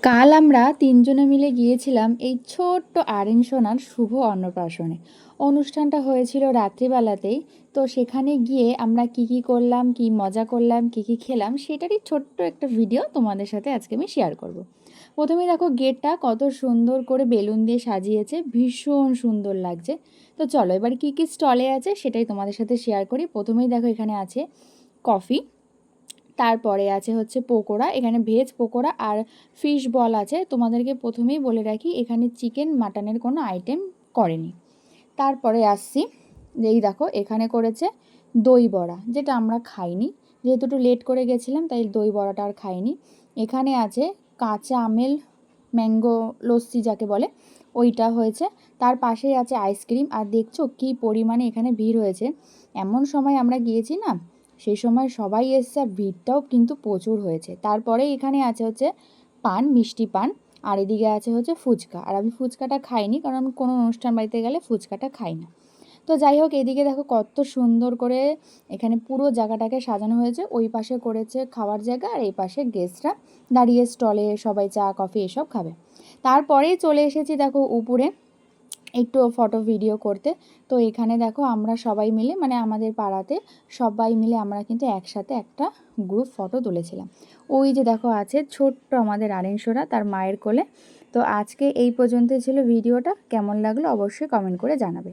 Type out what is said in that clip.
কাল আমরা তিনজনে মিলে গিয়েছিলাম এই ছোট্ট আরিন সোনার শুভ অন্নপ্রাশনে। অনুষ্ঠানটা হয়েছিল রাত্রিবেলাতেই। তো সেখানে গিয়ে আমরা কি কি করলাম, কি মজা করলাম, কি কি খেলাম, সেটারই ছোট্ট একটা ভিডিও তোমাদের সাথে আজকে আমি শেয়ার করব। প্রথমে দেখো গেটটা কত সুন্দর করে বেলুন দিয়ে সাজিয়েছে, ভীষণ সুন্দর লাগছে। তো চলো এবার কি কি স্টলে আছে সেটাই তোমাদের সাথে শেয়ার করি। প্রথমেই দেখো এখানে আছে কফি, তারপরে আছে হচ্ছে পকোড়া, এখানে ভেজ পকোড়া আর ফিশ বল আছে। তোমাদেরকে প্রথমেই বলে রাখি এখানে চিকেন মাটনের কোনো আইটেম করেনি। তারপরে আসছি, এই দেখো এখানে করেছে দই বড়া, যেটা আমরা খাইনি, যেহেতু একটু লেট করে গেছিলাম তাই দই বড়াটা আর খাইনি। এখানে আছে কাঁচা আমের ম্যাঙ্গো লস্যি যাকে বলে, ওইটা হয়েছে। তার পাশেই আছে আইসক্রিম। আর দেখছো কী পরিমাণে এখানে ভিড় হয়েছে। এমন সময় আমরা গিয়েছি না, সেই সময় সবাই এসছে আর ভিড়টাও কিন্তু প্রচুর হয়েছে। তারপরে এখানে আছে হচ্ছে পান, মিষ্টি পান, আর এদিকে আছে হচ্ছে ফুচকা। আর আমি ফুচকাটা খাইনি, কারণ আমি কোনো অনুষ্ঠান বাড়িতে গেলে ফুচকাটা খাই না। তো যাই হোক, এদিকে দেখো কত সুন্দর করে এখানে পুরো জায়গাটাকে সাজানো হয়েছে। ওই পাশে করেছে খাওয়ার জায়গা, আর এই পাশে গেস্টরা দাঁড়িয়ে স্টলে সবাই চা কফি এসব খাবে। তারপরেই চলে এসেছি দেখো উপরে একটু ফটো ভিডিও করতে। তো এখানে দেখো আমরা সবাই মিলে, মানে আমাদের পাড়াতে সবাই মিলে আমরা কিন্তু একসাথে একটা গ্রুপ ফটো তুলেছিলাম। ওই যে দেখো আছে ছোট্ট আমাদের আরিনসোরা তার মায়ের কোলে। তো আজকে এই পর্যন্তই ছিল ভিডিওটা। কেমন লাগলো অবশ্যই কমেন্ট করে জানাবে।